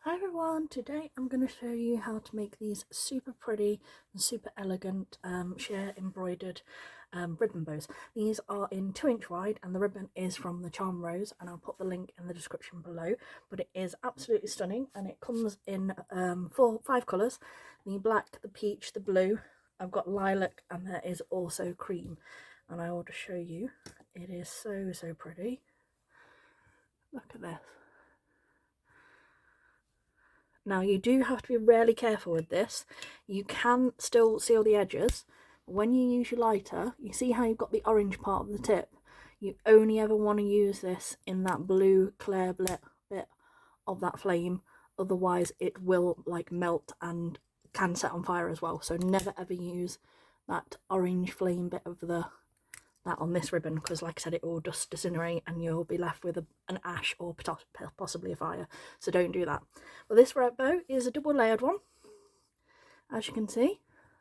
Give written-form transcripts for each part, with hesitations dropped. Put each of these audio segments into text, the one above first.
Hi everyone, today I'm going to show you how to make these super pretty and super elegant sheer embroidered ribbon bows. These are in 2-inch wide and the ribbon is from the Charm Rose, and I'll put the link in the description below, but it is absolutely stunning and it comes in 5 colours: the black, the peach, the blue, I've got lilac, and there is also cream, and I want to show you. It is so pretty. Look at this. Now you do have to be really careful with this. You can still seal the edges. When you use your lighter, you see how you've got the orange part of the tip? You only ever want to use this in that blue clear bit of that flame, otherwise it will like melt and can set on fire as well. So never ever use that orange flame bit of that on this ribbon, because like I said, it will just disintegrate and you'll be left with an ash or possibly a fire, so don't do that. Well, this red bow is a double layered one, as you can see.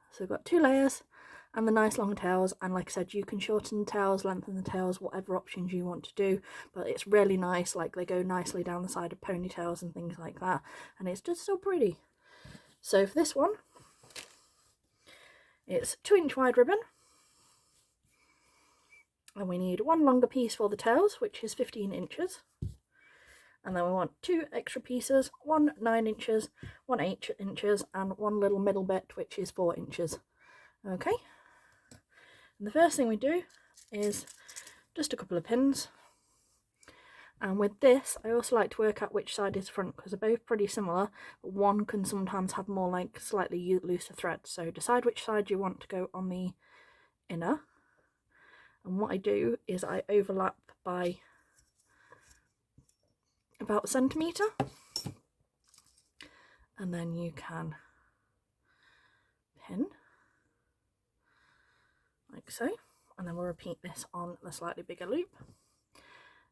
So we've got 2 layers and the nice long tails, and like I said, you can shorten the tails, lengthen the tails, whatever options you want to do, but it's really nice, like they go nicely down the side of ponytails and things like that, and it's just so pretty. So for this one, it's 2-inch wide ribbon, and we need 1 longer piece for the tails, which is 15 inches, and then we want 2 extra pieces, 1 9 inches, 1 8 inches, and 1 little middle bit, which is 4 inches. Okay, and the first thing we do is just a couple of pins, and with this I also like to work out which side is front, because they're both pretty similar, but one can sometimes have more like slightly looser thread, so decide which side you want to go on the inner. And what I do is I overlap by about a centimetre, and then you can pin like so, and then we'll repeat this on the slightly bigger loop,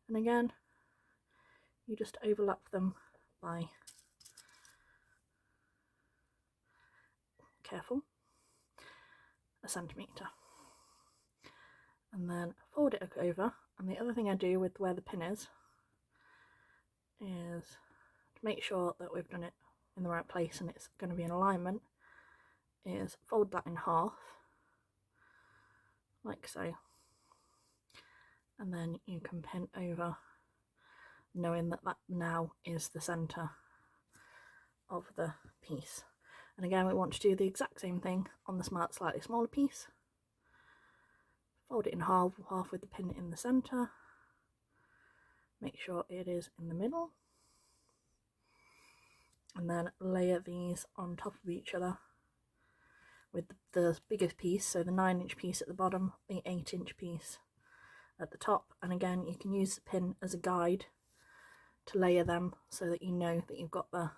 and again you just overlap them by, careful, a centimetre, and then fold it over. And the other thing I do with where the pin is to make sure that we've done it in the right place and it's going to be in alignment, is fold that in half like so, and then you can pin over, knowing that that now is the centre of the piece. And again, we want to do the exact same thing on the slightly smaller piece. Fold it in half with the pin in the centre, make sure it is in the middle, and then layer these on top of each other with the biggest piece, so the 9-inch piece at the bottom, the 8-inch piece at the top. And again, you can use the pin as a guide to layer them so that you know that you've got the.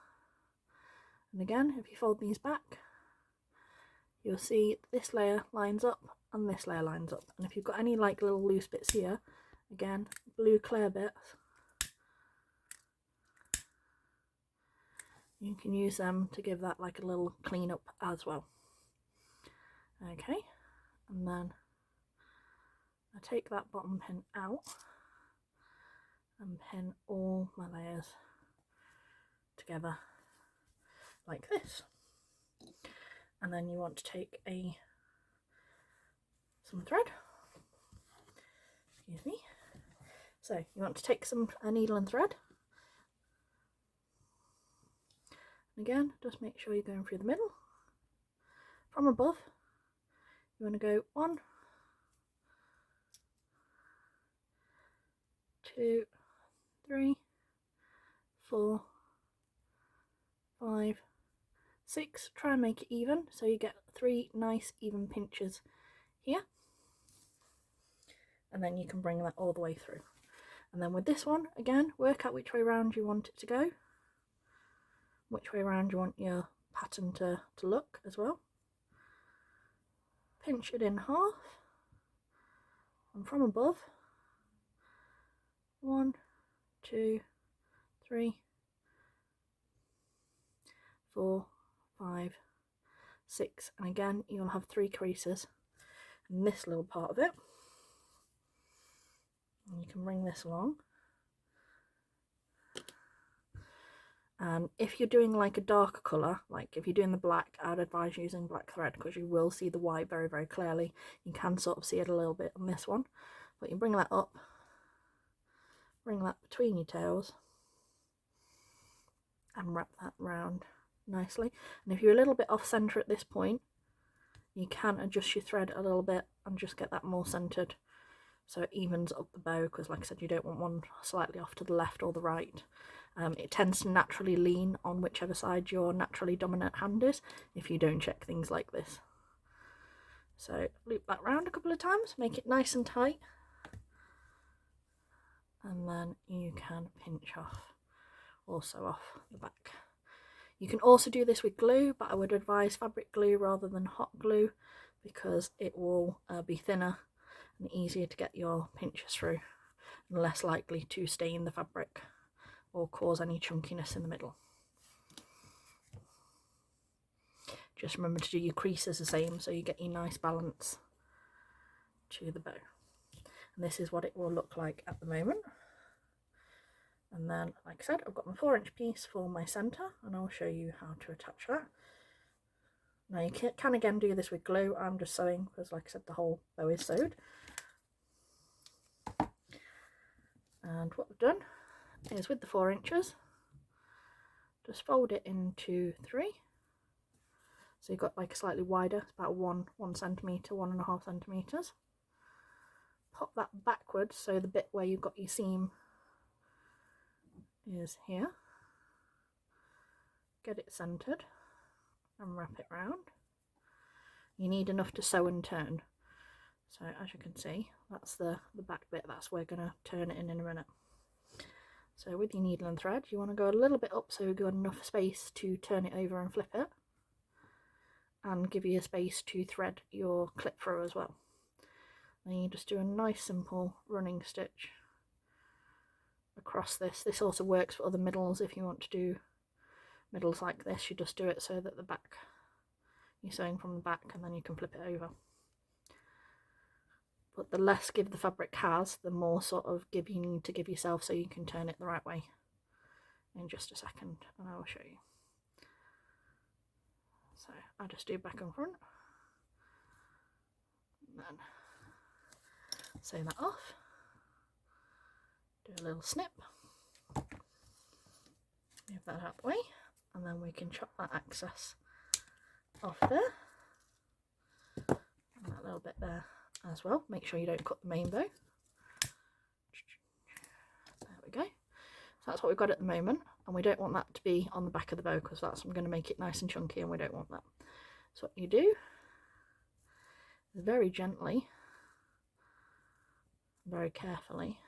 And again, if you fold these back, you'll see this layer lines up and this layer lines up, and if you've got any like little loose bits here, again, blue clear bits, you can use them to give that like a little clean up as well. Okay, and then I take that bottom pin out and pin all my layers together like this. And then you want to take some thread, excuse me, so you want to take a needle and thread, and again just make sure you're going through the middle. From above you want to go 1, 2, 3, 4, 5, 6. Try and make it even, so you get 3 nice even pinches here, and then you can bring that all the way through. And then with this one, again, work out which way around you want it to go, which way around you want your pattern to look as well. Pinch it in half, and from above, 1, 2, 3, 4, 5, 6, and again you'll have 3 creases in this little part of it, and you can bring this along, And if you're doing like a darker colour, like if you're doing the black, I'd advise using black thread because you will see the white very, very clearly. You can sort of see it a little bit on this one, but you bring that up, bring that between your tails and wrap that round nicely. And if you're a little bit off centre at this point, you can adjust your thread a little bit and just get that more centred so it evens up the bow, because like I said, you don't want one slightly off to the left or the right. It tends to naturally lean on whichever side your naturally dominant hand is if you don't check things like this. So loop that round a couple of times, make it nice and tight, and then you can pinch off, also off the back. You can also do this with glue, but I would advise fabric glue rather than hot glue because it will be thinner and easier to get your pinches through and less likely to stain the fabric or cause any chunkiness in the middle. Just remember to do your creases the same so you get your nice balance to the bow. And this is what it will look like at the moment. And then, like I said, I've got my 4-inch piece for my centre, and I'll show you how to attach that. Now you can again do this with glue. I'm just sewing because, like I said, the whole bow is sewed. And what we've done is with the 4 inches, just fold it into 3. So you've got like a slightly wider, it's about 1 centimetre, 1.5 centimetres. Pop that backwards so the bit where you've got your seam is here. Get it centred and wrap it round. You need enough to sew and turn. So as you can see, that's the back bit, that's where we're going to turn it in a minute. So with your needle and thread, you want to go a little bit up so you've got enough space to turn it over and flip it, and give you a space to thread your clip through as well. Then you just do a nice simple running stitch across this. This also works for other middles. If you want to do middles like this, you just do it so that the back, you're sewing from the back and then you can flip it over. But the less give the fabric has, the more sort of give you need to give yourself so you can turn it the right way. In just a second, and I will show you. So I just do back and front, and then sew that off, do a little snip, move that out of the way, and then we can chop that excess off there, and that little bit there as well. Make sure you don't cut the main bow. There we go. So that's what we've got at the moment, and we don't want that to be on the back of the bow because that's going to make it nice and chunky, and we don't want that. So what you do is very gently, very carefully,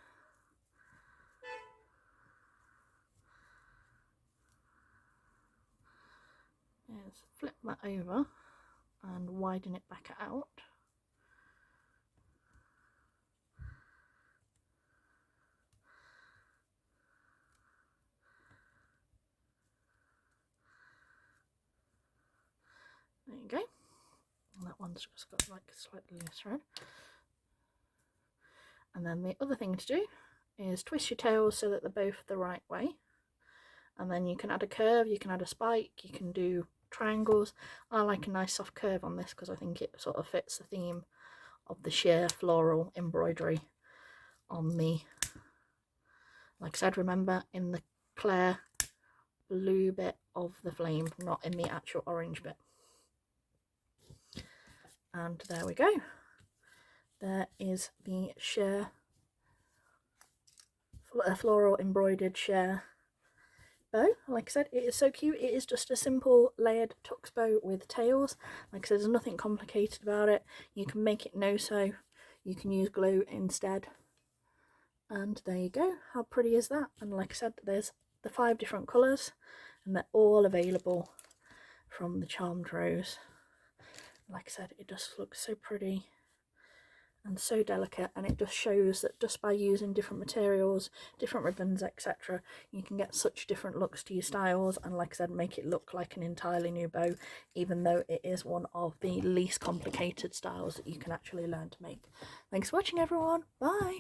is flip that over and widen it back out. There you go. And that one's just got like a slightly loose thread. And then the other thing to do is twist your tails so that they're both the right way. And then you can add a curve, you can add a spike, you can do triangles. I like a nice soft curve on this because I think it sort of fits the theme of the sheer floral embroidery on the, like I said, remember, in the clear blue bit of the flame, not in the actual orange bit. And there we go. There is the sheer floral embroidered sheer bow. Like I said, it is so cute. It is just a simple layered tux bow with tails. Like I said, there's nothing complicated about it. You can make it no sew, you can use glue instead, and there you go. How pretty is that? And like I said, there's the 5 different colours, and they're all available from the Charmed Rose. Like I said, it just looks so pretty and so delicate, and it just shows that just by using different materials, different ribbons, etc., you can get such different looks to your styles, and like I said, make it look like an entirely new bow, even though it is one of the least complicated styles that you can actually learn to make. Thanks for watching, everyone. Bye.